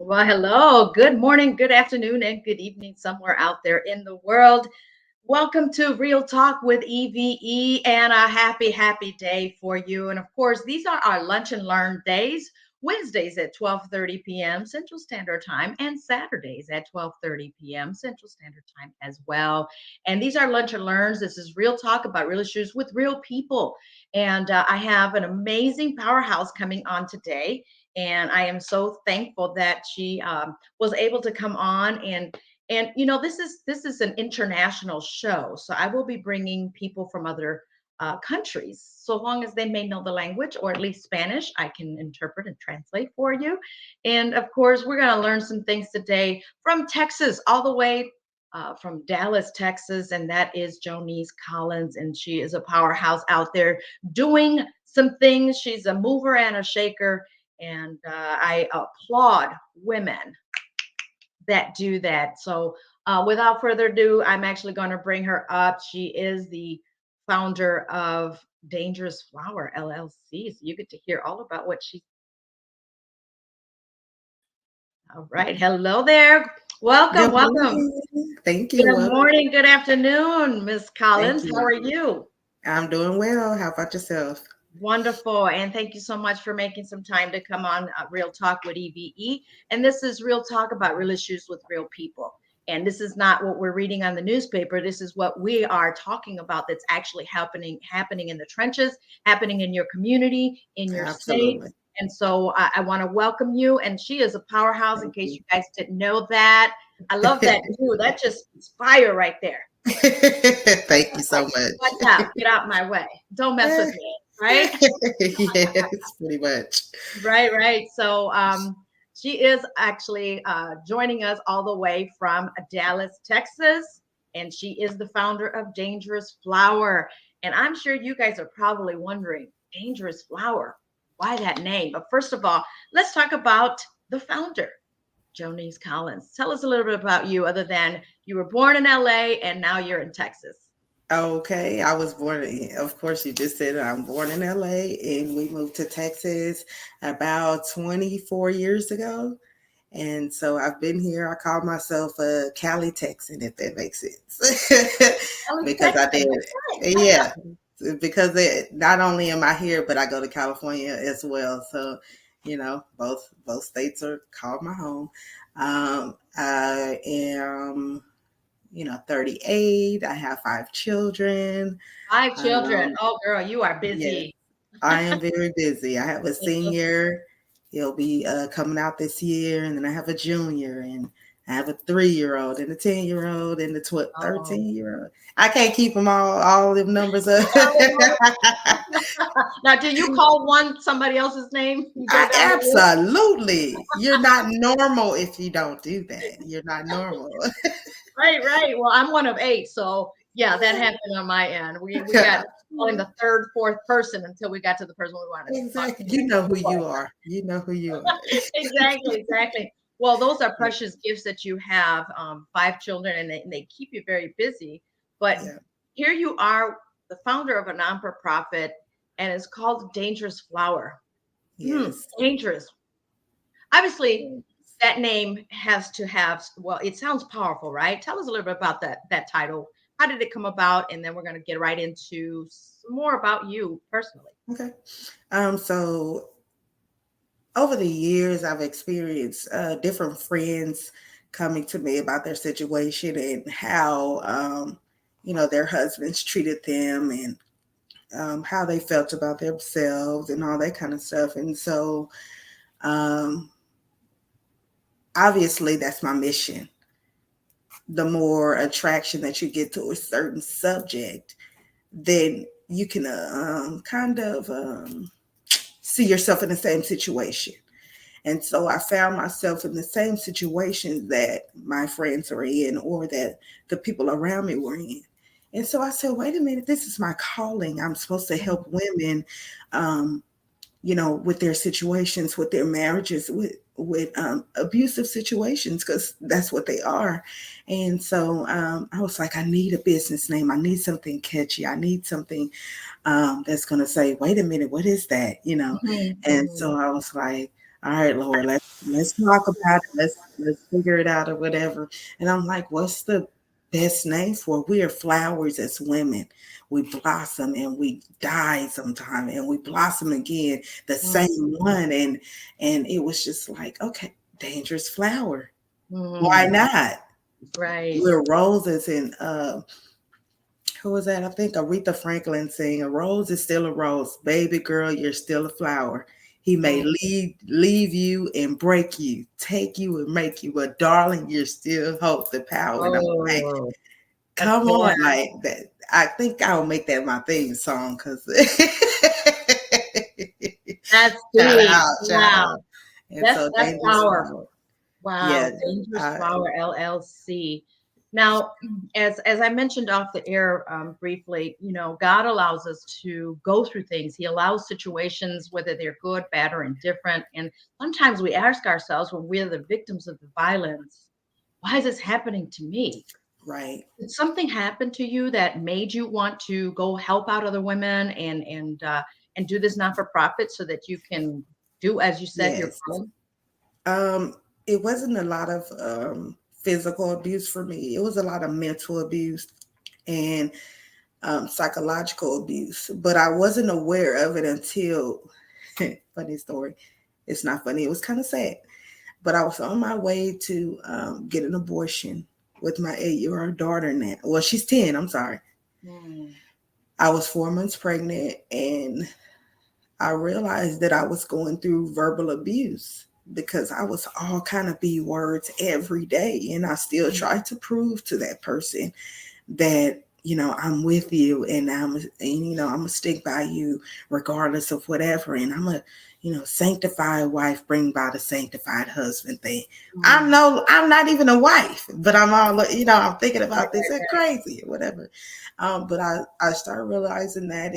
Well, hello. Good morning, good afternoon, and good evening somewhere out there in the world. Welcome to Real Talk with E.V.E. and a happy day for you. And of course, these are our lunch and learn days. Wednesdays at 12:30 p.m. Central Standard Time and Saturdays at 12:30 p.m. Central Standard Time as well. And these are lunch and learns. This is real talk about real issues with real people. And I have an amazing powerhouse coming on today. And I am so thankful that she was able to come on and this is an international show, so I will be bringing people from other countries. So long as they may know the language, or at least Spanish, I can interpret and translate for you. And of course, we're going to learn some things today from Texas, all the way from Dallas, Texas, and that is Jonice Collins, and she is a powerhouse out there doing some things. She's a mover and a shaker, and I applaud women that do that. So, without further ado, I'm actually going to bring her up. She is the founder of Dangerous Flower LLC. So, you get to hear all about what she's. All right. Hello there. Welcome. Good Welcome. morning. Thank you. Good Welcome. morning. Good afternoon, Miss Thank Collins. How you. are you? I'm doing well. How about yourself? Wonderful. And thank you so much for making some time to come on Real Talk with EVE. And this is Real Talk about real issues with real people. And this is not what we're reading on the newspaper. This is what we are talking about that's actually happening in the trenches, happening in your community, in your state. Absolutely. And so I want to welcome you. And she is a powerhouse, in Thank case you. you guys didn't know that. I love that too. That just is fire right there. Thank you Like, so much. watch out, get out my way. Don't mess with me, right? Yes, pretty much. Right. So she is actually joining us all the way from Dallas, Texas, and she is the founder of Dangerous Flower. And I'm sure you guys are probably wondering, Dangerous Flower, why that name? But first of all, let's talk about the founder, Jonice Collins. Tell us a little bit about you, other than you were born in LA and now you're in Texas. Okay, I was born of course, you just said I'm born in LA and we moved to Texas about 24 years ago. And so I've been here. I call myself a Cali Texan, if that makes sense, LA, because I Texas. did. That's right. Yeah, because not only am I here, but I go to California as well. So, both states are called my home. I am, 38. I have 5 children. Five children. Um, Oh, girl, you are yes, busy. I am very busy. I have a senior. He'll be coming out this year, and then I have a junior, and I have a 3-year-old, and a 10-year-old, and a Oh. 13-year-old. I can't keep them all them numbers up. Now, do you call one somebody else's name? You go down the list? Absolutely. You're not normal if you don't do that. You're not normal. Right. Well, I'm one of eight, so yeah, that happened on my end. We got calling the third, fourth person until we got to the person we wanted to talk Exactly. to. You know who you are. You know who you are. Exactly. Well, those are precious gifts that you have. Five children, and they keep you very busy. But Yeah. here you are, the founder of a non-for-profit, and it's called Dangerous Flower. Yes. Dangerous. Obviously, that name has to have, well, it sounds powerful, right? Tell us a little bit about that title. How did it come about? And then we're going to get right into some more about you personally. Okay. So over the years, I've experienced different friends coming to me about their situation and how, their husbands treated them and how they felt about themselves and all that kind of stuff. And so, um, obviously, that's my mission. The more attraction that you get to a certain subject, then you can kind of see yourself in the same situation. And so I found myself in the same situations that my friends are in or that the people around me were in. And so I said, wait a minute, this is my calling. I'm supposed to help women, um, with their situations, with their marriages, with abusive situations, because that's what they are. And so I was like, I need a business name. I need something catchy. I need something that's going to say, wait a minute, what is that? Mhm, And mhm. so I was like, All right, Lord, let's talk about it. Let's figure it out or whatever. And I'm like, what's the best name for it? We are flowers as women. We blossom and we die sometime and we blossom again, the same one. And it was just like, okay, dangerous flower. Why Mm, not? right. We're roses and who was that? I think Aretha Franklin saying, "A rose is still a rose, baby girl. You're still a flower. He may Mm. leave you and break you, take you and make you, but darling, you're still hope the power." And I'm like, Oh, come yeah, on, like that. I think I'll make that my theme song because that's shout deep. out, shout Wow, out. And so that's dangerous powerful. flower. Yeah, Wow, Dangerous I, Flower LLC. Now, as I mentioned off the air briefly, God allows us to go through things. He allows situations, whether they're good, bad, or indifferent. And sometimes we ask ourselves when we're the victims of the violence, why is this happening to me? right. Did something happen to you that made you want to go help out other women and do this not for profit so that you can do, as you said, your Yes. calling? Um, it wasn't a lot of physical abuse for me. It was a lot of mental abuse and psychological abuse, but I wasn't aware of it until funny story. It's not funny. It was kind of sad, but I was on my way to get an abortion with my 8-year-old daughter now. Well, she's 10. I'm sorry. Mm, I was 4 months pregnant and I realized that I was going through verbal abuse because I was all kind of B words every day. And I still mm, tried to prove to that person that, I'm with you and I'm gonna stick by you regardless of whatever. And I'm a, sanctified wife, bring by the sanctified husband thing. I mm. know I'm not even a wife, but I'm all, I'm thinking Right, about this right, and crazy or whatever. But I started realizing that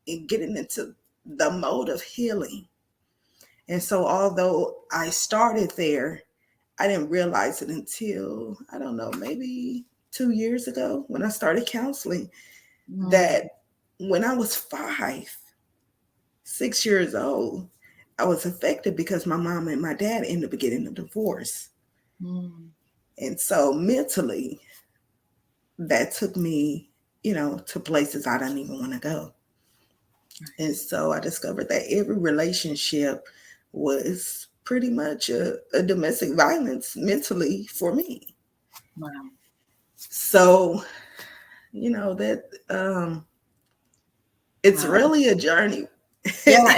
and getting into the mode of healing. And so, although I started there, I didn't realize it until, I don't know, maybe 2 years ago when I started counseling mm, that when I was 6 years old, I was affected because my mom and my dad ended up getting a divorce. mm. And so, mentally, that took me, to places I didn't even want to go. And so I discovered that every relationship was pretty much a domestic violence mentally for me. Wow. So, that it's Wow. really a journey. Yeah,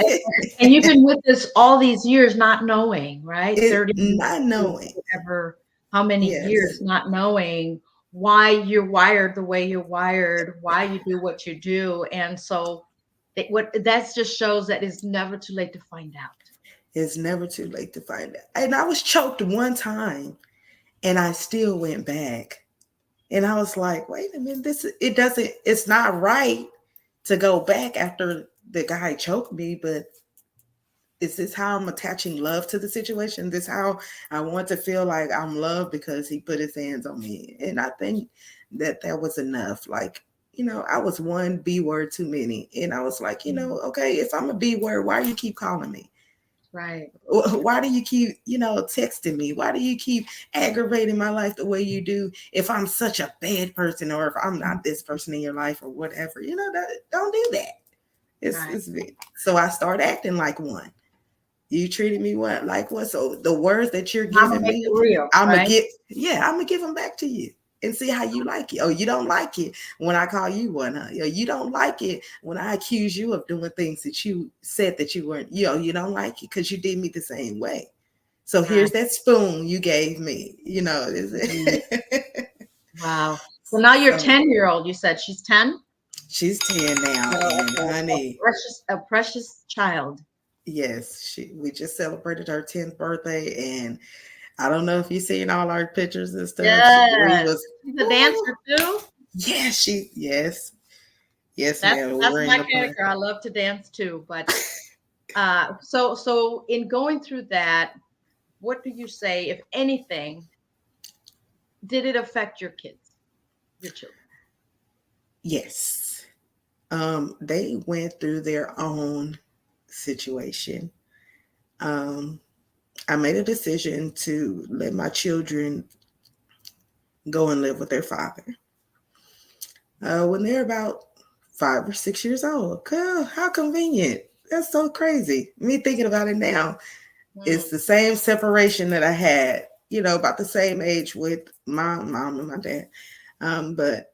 and you've been with this all these years not knowing, right? It 30 not to knowing. whatever, how many Yes. years not knowing why you're wired the way you're wired, why you do what you do. And so that just shows that it's never too late to find out. It's never too late to find out. And I was choked one time and I still went back. And I was like, wait a minute, it's not right to go back after the guy choked me, but is this how I'm attaching love to the situation? This how I want to feel like I'm loved because he put his hands on me. And I think that was enough. Like, I was one B word too many. And I was like, Mm, okay, if I'm a B word, why do you keep calling me? right. Why do you keep, texting me? Why do you keep aggravating my life the way you do if I'm such a bad person or if I'm Mm, not this person in your life or whatever? Don't do that. It's, right. it's so I started acting like one. You treated me like what? So the words that you're I'm gonna giving make it me, real, right? I'm gonna give them back to you and see how you like it. Oh, you don't like it when I call you one, huh? You don't like it when I accuse you of doing things that you said that you weren't, you don't like it because you did me the same way. So Right. here's that spoon you gave me, Mm, wow. So now your So 10-year-old, you said she's 10? she's 10 now, Oh, and okay. honey, A precious child. yes, we just celebrated her 10th birthday, and I don't know if you've seen all our pictures and stuff. We Yes. was, She's a ooh, dancer too. yes, That's ma'am. that's We're in my the plan. character. I love to dance too. But so in going through that, what do you say, if anything, did it affect your kids, your children? Yes. They went through their own situation. Um, I made a decision to let my children go and live with their father when they're about 5 or 6 years old. How convenient. That's so crazy. Me thinking about it now, it's Mm, the same separation that I had, about the same age with my mom and my dad. But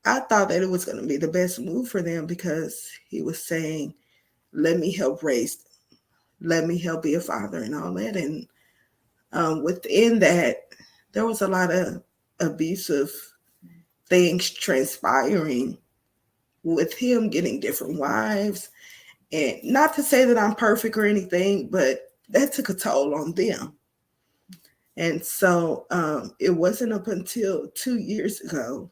I thought that it was going to be the best move for them because he was saying, let me help raise, let me help be a father and all that. And within that, there was a lot of abusive things transpiring with him getting different wives. And not to say that I'm perfect or anything, but that took a toll on them. And so it wasn't up until 2 years ago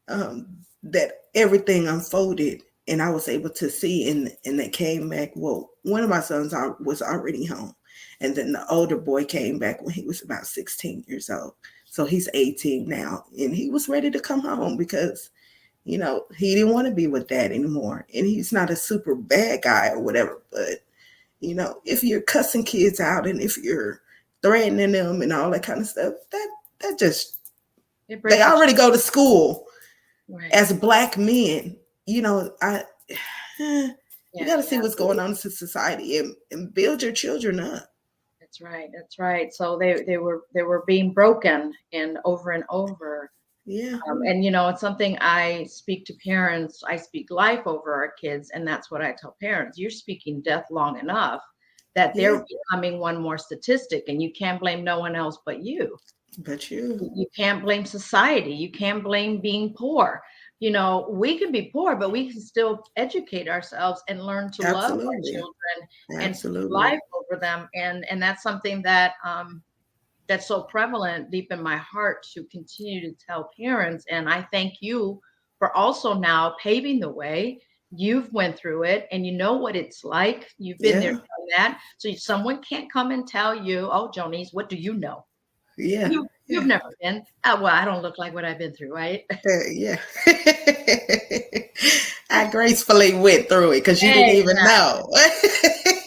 um, that everything unfolded and I was able to see and it came back. Well, one of my sons was already home. And then the older boy came back when he was about 16 years old. So he's 18 now. And he was ready to come home because, he didn't want to be with dad anymore. And he's not a super bad guy or whatever. But, if you're cussing kids out and if you're threatening them and all that kind of stuff, that just, it they breaks your already go to school right. as black men, I you Yeah, got to see yeah. what's going on in society and build your children up. That's right. That's right. So they were being broken and over. Yeah, And it's something I speak to parents. I speak life over our kids, and that's what I tell parents. You're speaking death long enough that yeah, they're becoming one more statistic, and you can't blame no one else but you. but you, You can't blame society. You can't blame being poor. We can be poor, but we can still educate ourselves and learn to love our absolutely, children and speak absolutely, life over them. And that's something that's so prevalent deep in my heart to continue to tell parents. And I thank you for also now paving the way. You've went through it and you know what it's like. You've been there, yeah, done that. So someone can't come and tell you, oh, Jonice, what do you know? yeah, You've yeah, never been. Well, I don't look like what I've been through, right? yeah. I gracefully went through it because you didn't even Exactly. know.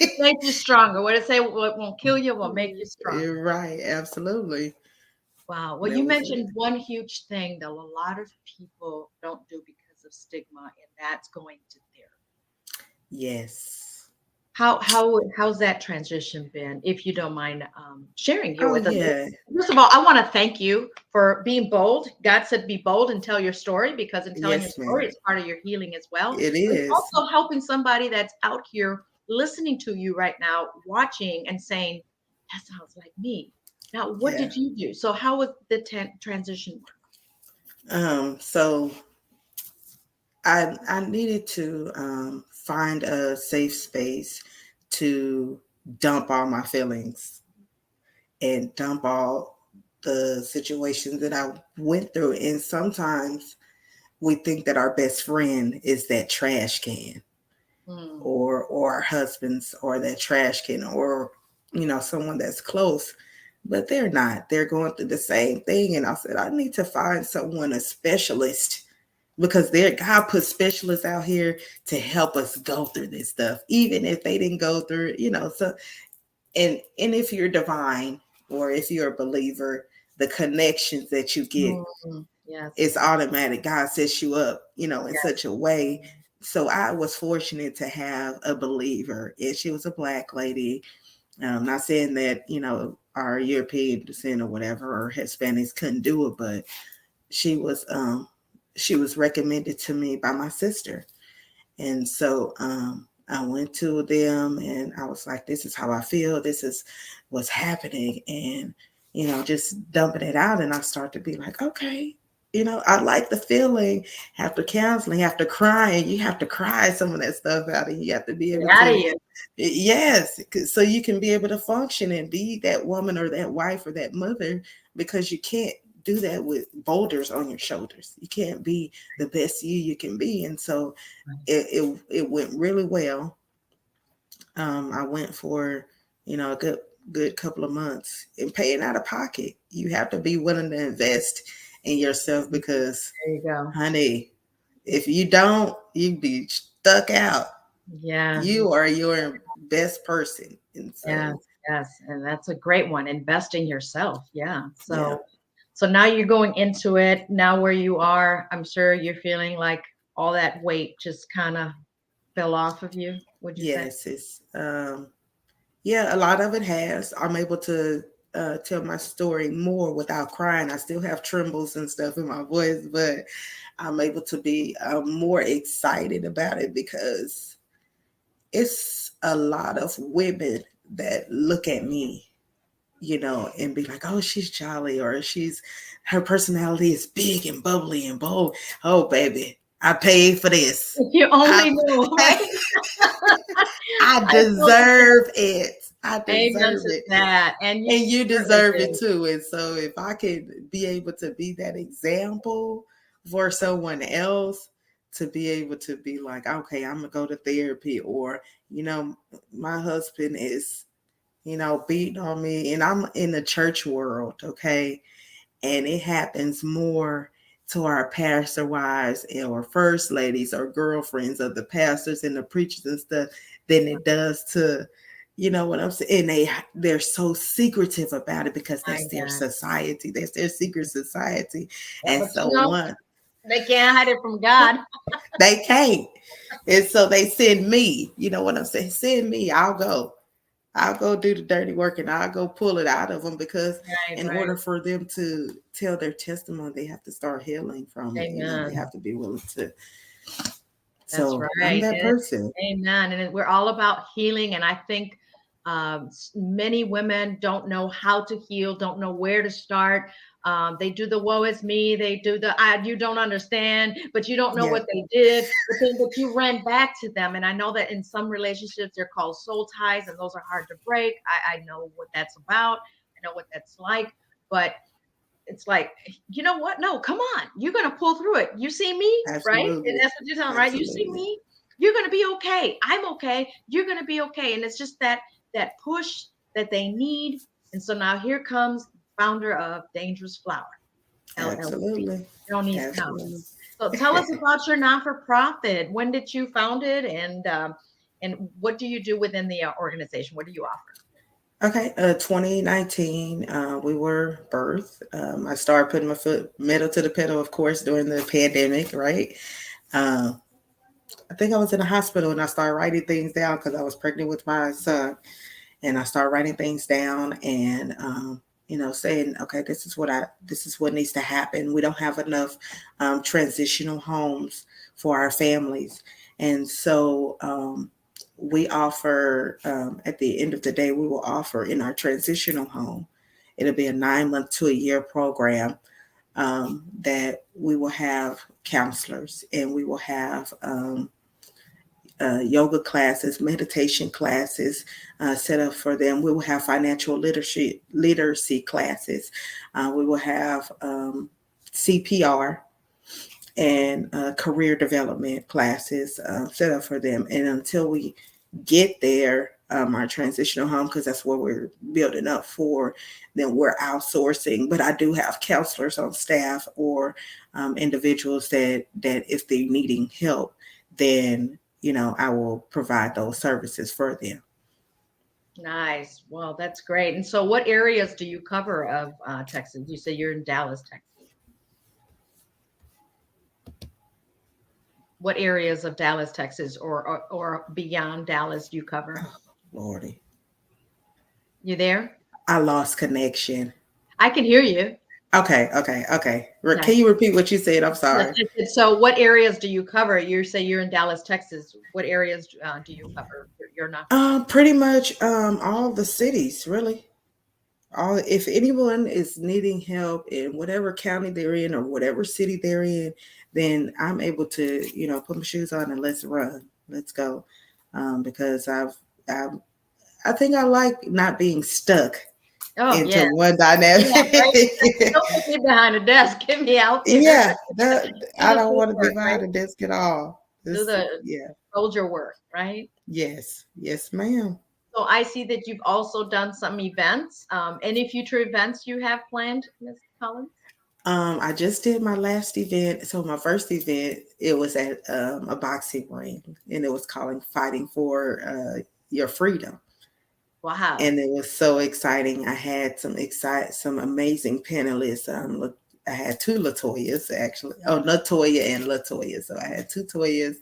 It makes you stronger. What it say? What won't kill you will make you stronger. You're right, absolutely. Wow. Well, That you was it. mentioned one huge thing that a lot of people don't do because of stigma, and that's going to therapy. Yes. How's that transition been, if you don't mind sharing here Oh with us? yeah. First of all, I want to thank you for being bold. God said be bold and tell your story because in telling your Yes, ma'am. story, it's part of your healing as well. It But it's is. also helping somebody that's out here listening to you right now, watching and saying, that sounds like me. Now, what Yeah. did you do? So how was the transition work? So I needed to find a safe space to dump all my feelings and dump all the situations that I went through. And sometimes we think that our best friend is that trash can, Mm, or our husbands, or that trash can, or someone that's close, but they're not. They're going through the same thing. And I said, I need to find someone, a specialist, because God put specialists out here to help us go through this stuff, even if they didn't go through it, so and if you're divine, or if you're a believer, the connections that you get yes, is automatic. God sets you up, in yes. such a way. So I was fortunate to have a believer, and she was a black lady. Not saying that, our European descent or whatever, or Hispanics couldn't do it, but she was she was recommended to me by my sister. And so I went to them and I was like, this is how I feel. This is what's happening. And, just dumping it out. And I start to be like, okay, I like the feeling after counseling, after crying. You have to cry some of that stuff out, and you have to be Get able out of to, you. yes, so you can be able to function and be that woman or that wife or that mother, because you can't do that with boulders on your shoulders. You can't be the best you can be. And so it went really well. I went for a good couple of months and paying out of pocket. You have to be willing to invest in yourself because, There you go. honey, if you don't, you be stuck out. Yeah, You are your best person, and so yeah. Yes, and that's a great one. Invest in yourself. Yeah. Yeah. So now you're going into it. Now where you are, I'm sure you're feeling like all that weight just kind of fell off of you, would you say? Yes, it's yeah, a lot of it has. I'm able to tell my story more without crying. I still have trembles and stuff in my voice, but I'm able to be more excited about it because it's a lot of women that look at me, and be like, oh, she's jolly, or her personality is big and bubbly and bold. Oh, baby, I paid for this. If you I, only knew, right? I I totally deserve it. I amen deserve to it. that. And you And you certainly deserve it do. too. And so if I could be able to be that example for someone else, to be able to be like, okay, I'm gonna go to therapy, or my husband is, beating on me, and I'm in the church world, okay, and it happens more to our pastor wives or first ladies or girlfriends of the pastors and the preachers and stuff than it does to, what I'm saying. And they're so secretive about it because My that's their God. society. That's their secret society. Yeah, And but so one, they can't hide it from God. they can't. And so they send me, you know what I'm saying? Send me, I'll go. I'll go do the dirty work, and I'll go pull it out of them, because Right, in right. order for them to tell their testimony, they have to start healing from it. They Amen. have to be willing to. That's So I'm right. that person. Amen. And we're all about healing. And I think many women don't know how to heal, don't know where to start. They do the woe is me. They do the you don't understand, but you don't know Yeah, what they did. But you ran back to them. And I know that in some relationships, they're called soul ties, and those are hard to break. I know what that's about. I know what that's like. But it's like, you know what? No, come on. You're going to pull through it. You see me, right? And absolutely. that's what you're telling, right? You see Absolutely. me, you're going to be okay. I'm okay. You're going to be okay. And it's just that push that they need. And so now here comes founder of Dangerous Flower LLC. Absolutely. Don't need help. Absolutely. So tell us about your non-for-profit. When did you found it, and what do you do within the organization? What do you offer? Okay, 2019, we were birthed. I started putting my foot metal to the pedal, of course, during the pandemic, right? Uh, I think I was in the hospital, and I started writing things down because I was pregnant with my son. And I started writing things down, and saying, okay, this is what needs to happen. We don't have enough transitional homes for our families. And so we offer, at the end of the day, we will offer in our transitional home, it'll be a 9 month to a year program, that we will have counselors, and we will have yoga classes, meditation classes set up for them. We will have financial literacy classes. We will have CPR and career development classes set up for them. And until we get there, our transitional home, because that's what we're building up for, then we're outsourcing. But I do have counselors on staff, or individuals that if they're needing help, then I will provide those services for them. Nice. Well, that's great. And so, what areas do you cover of Texas? You say you're in Dallas, Texas. What areas of Dallas, Texas, or beyond Dallas do you cover? Oh, Lordy, You there? I lost connection. I can hear you. Okay. Yeah. Can you repeat what you said? I'm Yes. sorry. So, what areas do you cover? You say you're in Dallas, Texas. What areas do you cover? You're not. Pretty much all the cities, really. All If anyone is needing help in whatever county they're in or whatever city they're in, then I'm able to, put my shoes on and let's run, let's go, because I've I think I like not being stuck Oh into yeah, one yeah. Right. dynamic. Don't put me behind a desk. Get me out there. Yeah, Do I the don't want to be footwork, behind right? a desk at all. Do This, the yeah, soldier work, right? yes, ma'am. So I see that you've also done some events. Any future events you have planned, Ms. Collins? I just did my last event. So my first event, it was at a boxing ring, and it was calling "Fighting for Your Freedom." Wow. and it was so exciting. I had some amazing panelists. I had two Latoyas actually. Oh, Latoya and Latoya. So I had two Toyas,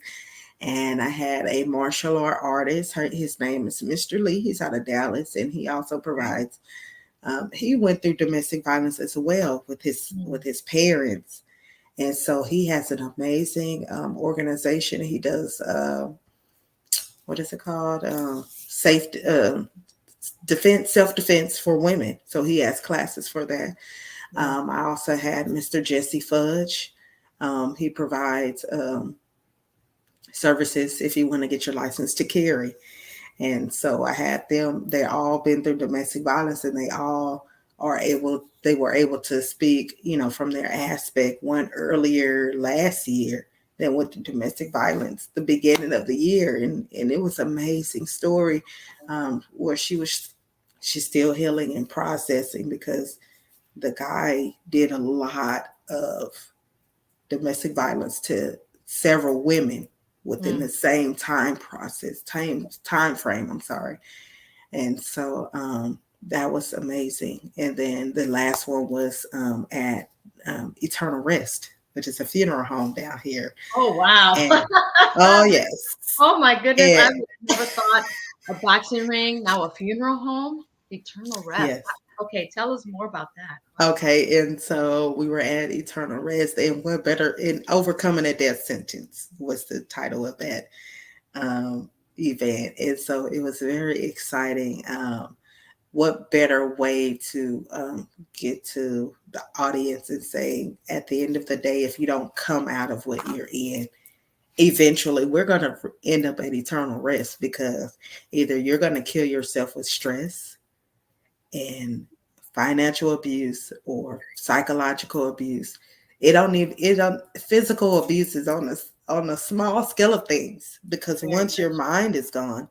and I had a martial art artist. His name is Mr. Lee. He's out of Dallas, and he also provides. He went through domestic violence as well with Mm, his parents, and so he has an amazing organization. He does what is it called? Safety. Defense, self-defense for women. So he has classes for that. yeah. I also had Mr. Jesse Fudge. He provides services if you want to get your license to carry. And so I had them. They all been through domestic violence, and they all are able. They were able to speak, from their aspect. One earlier last year that went through domestic violence, the beginning of the year, and it was an amazing story, where she's still healing and processing because the guy did a lot of domestic violence to several women within the Mm. same time frame. I'm sorry. And so that was amazing. And then the last one was at Eternal Rest, which is a funeral home down here. Oh, wow. And oh yes. Oh my goodness. I And would never thought a boxing ring, now a funeral home, eternal rest. yes. Wow. Okay, tell us more about that. Wow. Okay, and so we were at Eternal Rest, and what better in overcoming a death sentence was the title of that um, event, and so it was very exciting. What better way to get to the audience and say, at the end of the day, if you don't come out of what you're in, eventually we're going to end up at eternal rest because either you're going to kill yourself with stress and financial abuse or psychological abuse. It don't physical abuse is on a small scale of things because Very once your much. mind is gone,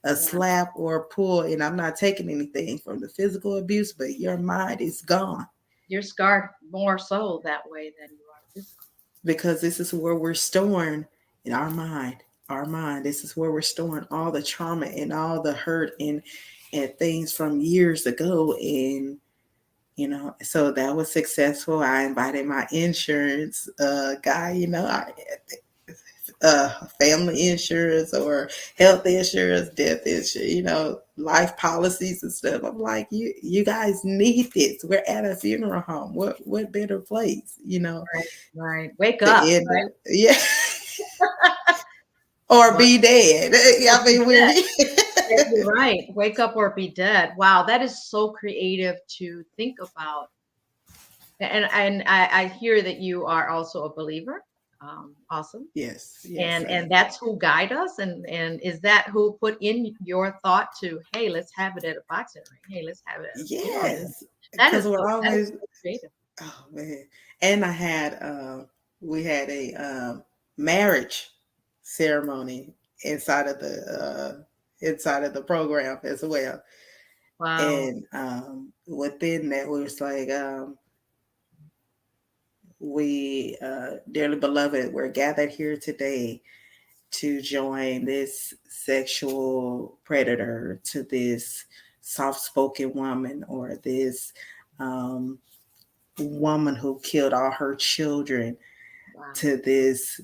a Yeah. slap or a pull, and I'm not taking anything from the physical abuse, but your mind is gone You're scarred more so that way than you are physical. because this is where we're storing in our mind. Our mind. This is where we're storing all the trauma and all the hurt and things from years ago. And so that was successful. I invited my insurance guy, family insurance or health insurance, death insurance, life policies and stuff. I'm like, you guys need this. We're at a funeral home. What better place, Right. Right. Wake to up. end Right. it? Yeah. Or Wow. be dead. Or I be mean, we're dead. Yeah, you're right. Wake up or be dead. Wow, that is so creative to think about. And I hear that you are also a believer. Awesome. yes, yes, And that's who guide us. And is that who put in your thought to, hey, let's have it at a boxing ring. Hey, let's have it at a funeral home. yes, because we're That is always. so creative. Oh man! And we had a marriage ceremony inside of the program as well. Wow. And within that, we was like, we dearly beloved, we're gathered here today to join this sexual predator, to this soft-spoken woman, or this um, woman who killed all her children, Wow. to this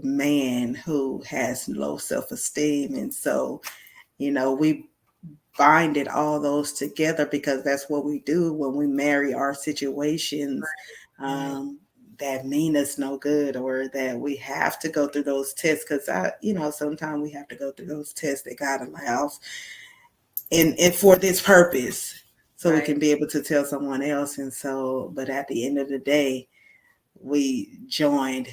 man who has low self-esteem. And so we binded all those together because that's what we do when we marry our situations, Right. um, that mean us no good, or that we have to go through those tests, because sometimes we have to go through those tests that God allows, and for this purpose, so we Right. can be able to tell someone else. And so, but at the end of the day, we joined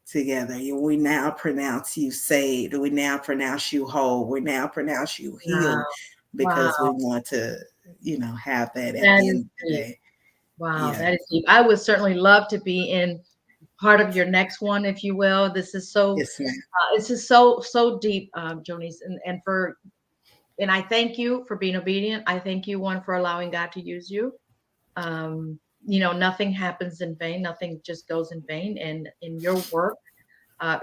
together. We now pronounce you saved. We now pronounce you whole. We now pronounce you Wow. healed Wow. because we want to, have that at That the is end of the deep. day. Wow. Yeah. That is deep. I would certainly love to be in part of your next one, if you will. Yes, ma'am. This is so deep, Jonice, and I thank you for being obedient. I thank you, one, for allowing God to use you. Nothing happens in vain. Nothing just goes in vain. And in your work,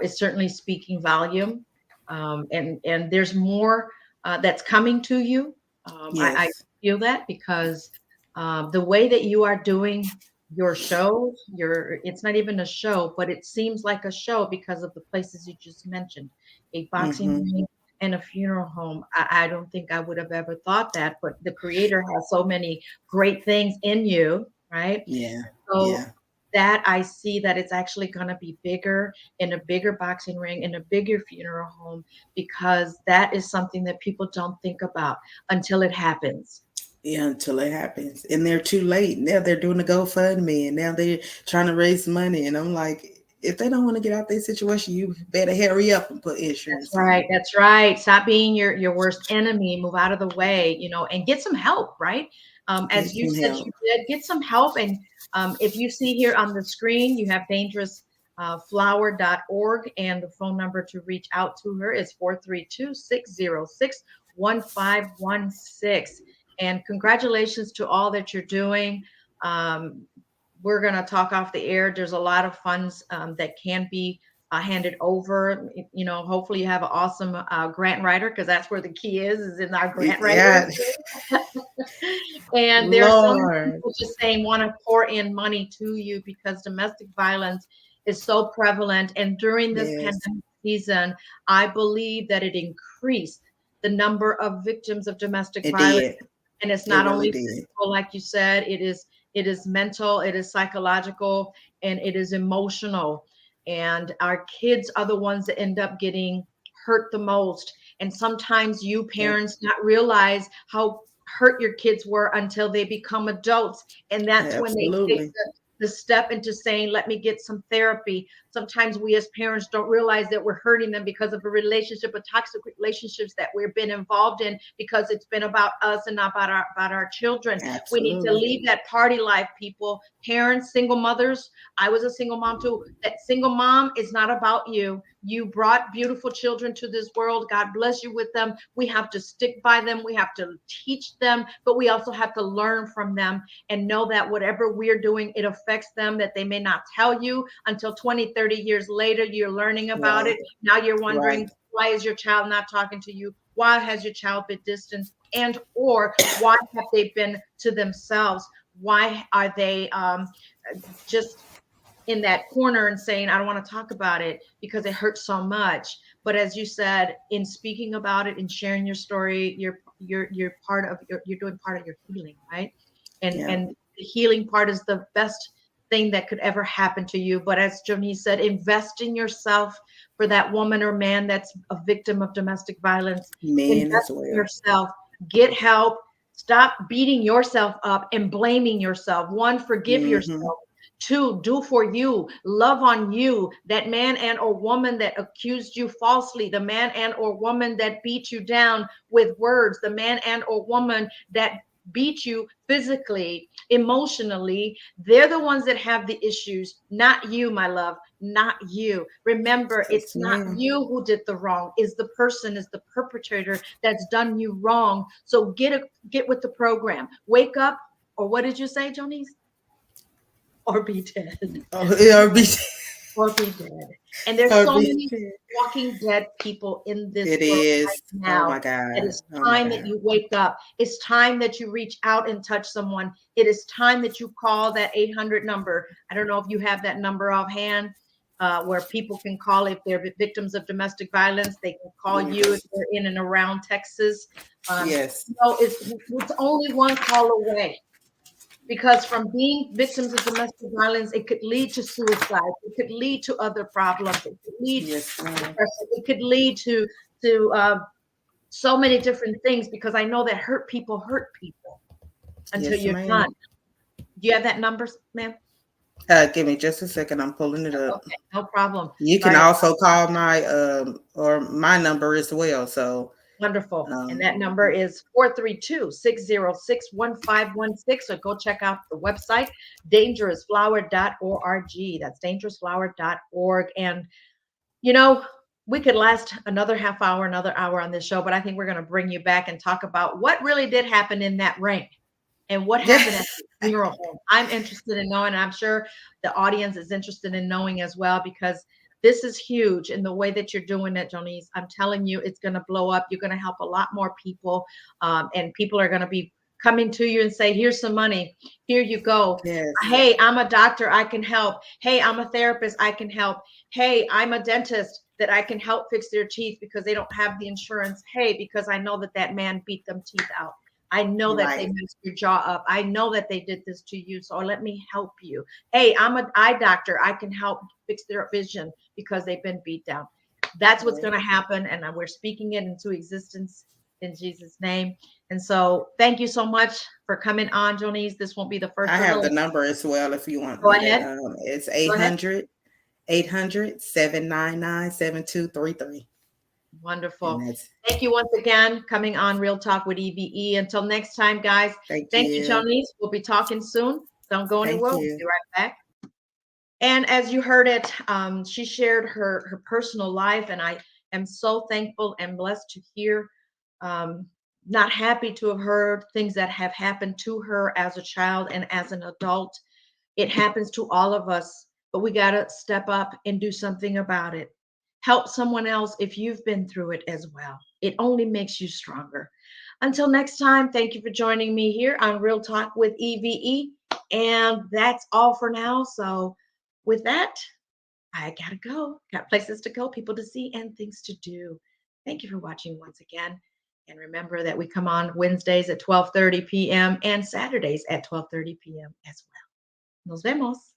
is certainly speaking volume. And there's more that's coming to you. I Yes. feel that because the way that you are doing your shows, it's not even a show, but it seems like a show because of the places you just mentioned, a boxing Mm-hmm. ring and a funeral home. I don't think I would have ever thought that, but the creator has so many great things in you, right? Yeah. So Yeah. that I see that it's actually going to be bigger in a bigger boxing ring in a bigger funeral home because that is something that people don't think about until it happens. Yeah, until it happens. And they're too late. Now they're doing the GoFundMe and now they're trying to raise money. And I'm like, if they don't want to get out their situation, you better hurry up and put That's insurance on right. it. That's right. Stop being your worst enemy. Move out of the way, and get some help, right? Get As you some said you help. did, get some help. And if you see here on the screen, you have dangerous flower.org, and the phone number to reach out to her is 432-606-1516. And congratulations to all that you're doing. Um, we're going to talk off the air. There's a lot of funds that can be handed over. Hopefully you have an awesome grant writer because that's where the key is in our grant writers. Yeah. And there are so many Lord. people just saying want to pour in money to you because domestic violence is so prevalent. And during this Yes. pandemic season, I believe that it increased the number of victims of domestic It violence. did. And it's It not really only did. physical, like you said, it is mental, it is psychological, and it is emotional. And our kids are the ones that end up getting hurt the most. And sometimes you Yep. parents not realize how hurt your kids were until they become adults. And that's when they take Absolutely. the step into saying, let me get some therapy. Sometimes we as parents don't realize that we're hurting them because of a relationship, a toxic relationships that we've been involved in because it's been about us and not about our children. We need to Absolutely. leave that party life, people. Parents, single mothers. I was a single mom too. That single mom is not about you. You brought beautiful children to this world. God bless you with them. We have to stick by them. We have to teach them, but we also have to learn from them and know that whatever we're doing, it affects them, that they may not tell you until 20, 30 years later, you're learning about Right. it. Now you're Right. wondering, why is your child not talking to you? Why has your child been distant? And or why have they been to themselves? Why are they just in that corner and saying, I don't want to talk about it because it hurts so much? But as you said, in speaking about it and sharing your story, you're part of you're doing part of your healing, right? and Yeah. and the healing part is the best thing that could ever happen to you. But as Joni said, invest in yourself. For that woman or man that's a victim of domestic violence, Men invest as in well. yourself. Get help. Stop beating yourself up and blaming yourself. One, forgive Mm-hmm. yourself. Two, do for you, love on you. That man and or woman that accused you falsely, the man and or woman that beat you down with words, the man and or woman that beat you physically, emotionally, they're the ones that have the issues, not you, my love, not you. Remember, Yes, it's not ma'am. you who did the wrong, is the person, is the perpetrator that's done you wrong. So get with the program. Wake up, or what did you say, Jonice? Or be dead. Oh, it Or be dead. And there's so many RBT. walking dead people in this It world is. right Oh now. my It God. is Oh my time that God. you wake up. It's time that you reach out and touch someone. It is time that you call that 800 number. I don't know if you have that number offhand, where people can call if they're victims of domestic violence. They can call you if Yes. they're in and around Texas. Yes. It's only one call away, because from being victims of domestic violence, it could lead to suicide, it could lead to other problems, it could lead Yes, to ma'am. depression, it could lead to so many different things, because I know that hurt people until Yes, you're ma'am. done. Do you have that number, ma'am? Give me just a second. I'm pulling it up. Okay, no problem. You can Sorry. also call my or my number as well. So Wonderful. And um that number is 432-606-1516. Or go check out the website, dangerousflower.org. That's dangerousflower.org. And You know, we could last another half hour, another hour on this show, but I think we're going to bring you back and talk about what really did happen in that ring and what yeah. happened at the funeral home. I'm interested in knowing, and I'm sure the audience is interested in knowing as well, because This is huge in the way that you're doing it, Jonice. I'm telling you, it's going to blow up. You're going to help a lot more people, and people are going to be coming to you and say, "Here's some money. Here you go. Yes. Hey, I'm a doctor. I can help. Hey, I'm a therapist. I can help. Hey, I'm a dentist that I can help fix their teeth because they don't have the insurance. Hey, because I know that that man beat them teeth out. I know that they Right. messed your jaw up. I know that they did this to you. So let me help you. Hey, I'm an eye doctor. I can help fix their vision because they've been beat down." That's what's Right. going to happen. And we're speaking it into existence in Jesus' name. And so thank you so much for coming on, Jonice. This won't be the first I or the have the last. number as well if you want Go me to. ahead. It's Go ahead. 800-799-7233. And Wonderful. that's, Thank you once again coming on Real Talk with E.V.E. Until next time, guys. thank Thank you, you. Jonice. We'll be talking soon. Don't go Thank anywhere. We'll you. be right back. And as you heard it, she shared her personal life, and I am so thankful and blessed to hear. Um, Not happy to have heard things that have happened to her as a child and as an adult. It happens to all of us, but we got to step up and do something about it. Help someone else if you've been through it as well. It only makes you stronger. Until next time, thank you for joining me here on Real Talk with EVE. And that's all for now. So, with that, I gotta go. Got places to go, people to see, and things to do. Thank you for watching once again. And remember that we come on Wednesdays at 12:30 p.m. and Saturdays at 12:30 p.m. as well. Nos vemos.